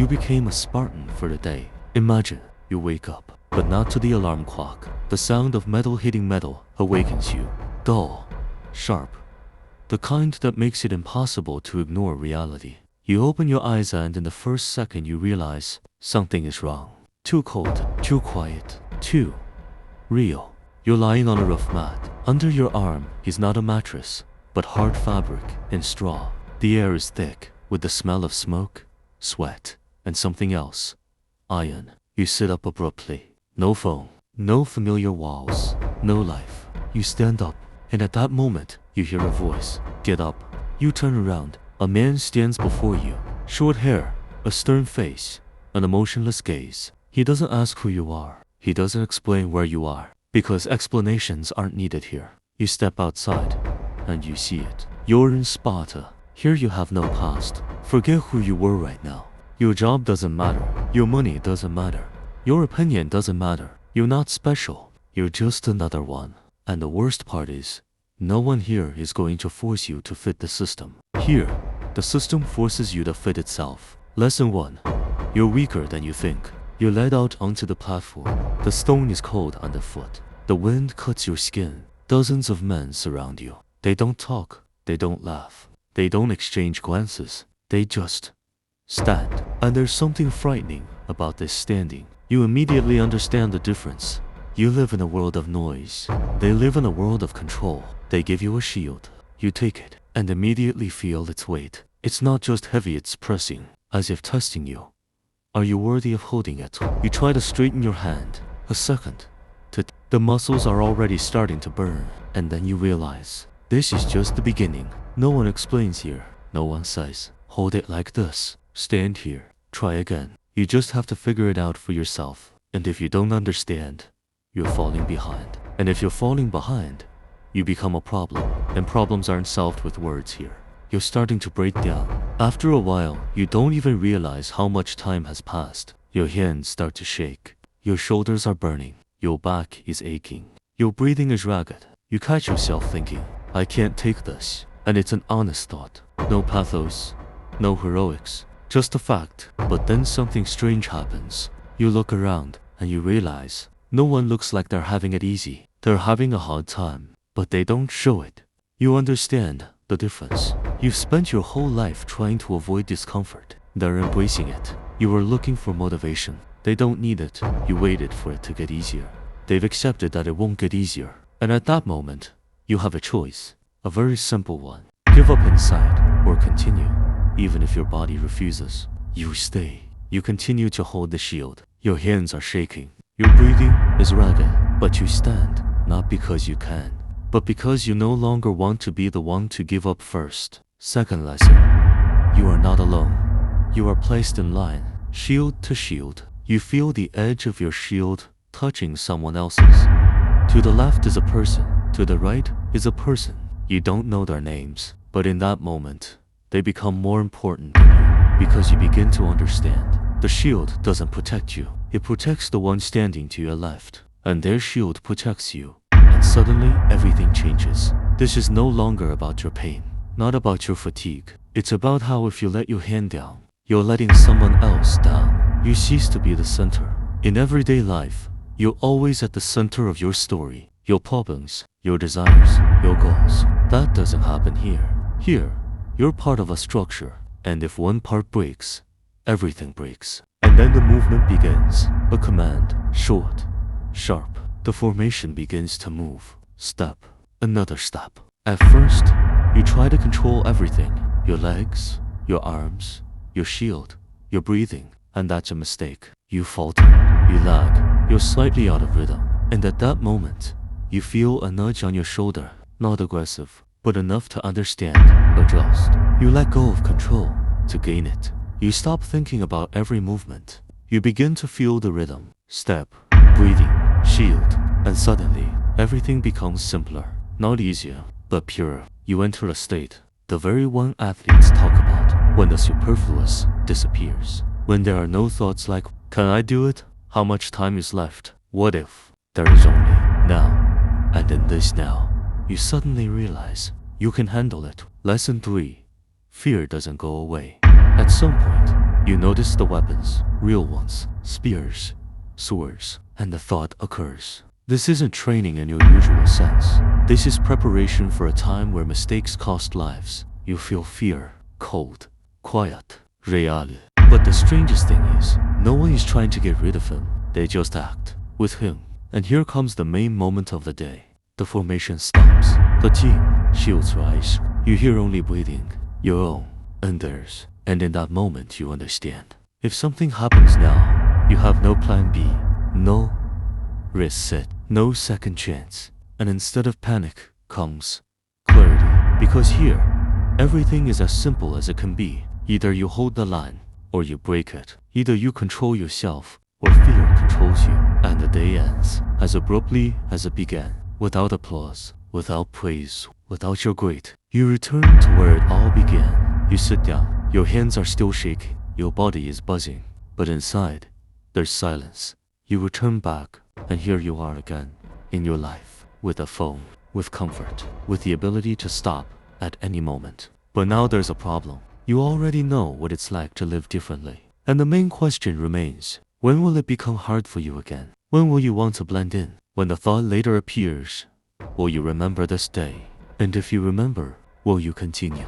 You became a Spartan for the day. Imagine you wake up, but not to the alarm clock. The sound of metal hitting metal awakens you. Dull, sharp, the kind that makes it impossible to ignore reality. You open your eyes and in the first second you realize something is wrong. Too cold, too quiet, too real. You're lying on a rough mat. Under your arm is not a mattress, but hard fabric and straw. The air is thick with the smell of smoke, sweat, and something else. Iron. You sit up abruptly. No phone, no familiar walls, no life. You stand up, and at that moment, you hear a voice. Get up. You turn around. A man stands before you. Short hair, a stern face, an emotionless gaze. He doesn't ask who you are. He doesn't explain where you are, because explanations aren't needed here. You step outside, and you see it. You're in Sparta. Here you have no past. Forget who you were right now. Your job doesn't matter. Your money doesn't matter. Your opinion doesn't matter. You're not special. You're just another one. And the worst part is, no one here is going to force you to fit the system. Here, the system forces you to fit itself. Lesson 1. You're weaker than you think. You're led out onto the platform. The stone is cold underfoot. The wind cuts your skin. Dozens of men surround you. They don't talk. They don't laugh. They don't exchange glances. They just stand. And there's something frightening about this standing. You immediately understand the difference. You live in a world of noise. They live in a world of control. They give you a shield. You take it and immediately feel its weight. It's not just heavy, it's pressing, as if testing you. Are you worthy of holding it? You try to straighten your hand. A second. The muscles are already starting to burn. And then you realize, this is just the beginning. No one explains here. No one says, hold it like this. Stand here. Try again. You just have to figure it out for yourself. And if you don't understand, you're falling behind. And if you're falling behind, you become a problem. And problems aren't solved with words here. You're starting to break down. After a while, you don't even realize how much time has passed. Your hands start to shake. Your shoulders are burning. Your back is aching. Your breathing is ragged. You catch yourself thinking, I can't take this. And it's an honest thought. No pathos, no heroics, just a fact. But then something strange happens. You look around and you realize no one looks like they're having it easy. They're having a hard time, but they don't show it. You understand the difference. You've spent your whole life trying to avoid discomfort. They're embracing it. You were looking for motivation. They don't need it. You waited for it to get easier. They've accepted that it won't get easier. And at that moment, you have a choice. A very simple one. Give up inside or continue. Even if your body refuses, you stay. You continue to hold the shield. Your hands are shaking. Your breathing is ragged, but you stand, not because you can, but because you no longer want to be the one to give up first. Second lesson. You are not alone. You are placed in line, shield to shield. You feel the edge of your shield touching someone else's. To the left is a person. To the right is a person. You don't know their names, but in that moment, they become more important than you because you begin to understand. The shield doesn't protect you. It protects the one standing to your left, and their shield protects you. And suddenly, everything changes. This is no longer about your pain, not about your fatigue. It's about how if you let your hand down, you're letting someone else down. You cease to be the center. In everyday life, you're always at the center of your story, your problems, your desires, your goals. That doesn't happen here. Here, you're part of a structure, and if one part breaks, everything breaks. And then the movement begins. A command, short, sharp. The formation begins to move. Step, another step. At first, you try to control everything. Your legs, your arms, your shield, your breathing. And that's a mistake. You falter, you lag, you're slightly out of rhythm. And at that moment, you feel a nudge on your shoulder. Not aggressive, but enough to understand, adjust. You let go of control to gain it. You stop thinking about every movement. You begin to feel the rhythm. Step, breathing, shield, and suddenly, everything becomes simpler. Not easier, but purer. You enter a state, the very one athletes talk about, when the superfluous disappears. When there are no thoughts like, can I do it? How much time is left? What if? There is only now. And in this now, you suddenly realize you can handle it. Lesson 3. Fear doesn't go away. At some point, You notice the weapons, real ones, spears, swords, and the thought occurs. This isn't training in your usual sense. This is preparation for a time where mistakes cost lives. You feel fear, cold, quiet, real. But the strangest thing is, no one is trying to get rid of him. They just act with him. And here comes the main moment of the day. The formation stops. The team, shields rise. You hear only breathing, your own and theirs. And in that moment you understand. If something happens now, you have no plan B, no reset, no second chance. And instead of panic comes clarity. Because here, everything is as simple as it can be. Either you hold the line or you break it. Either you control yourself or fear controls you. And the day ends as abruptly as it began. Without applause, without praise, without your great. You return to where it all began. You sit down. Your hands are still shaking. Your body is buzzing. But inside, there's silence. You return back, and here you are again, in your life, with a phone, with comfort, with the ability to stop at any moment. But now there's a problem. You already know what it's like to live differently. And the main question remains, when will it become hard for you again? When will you want to blend in? When the thought later appears, will you remember this day? And if you remember, will you continue?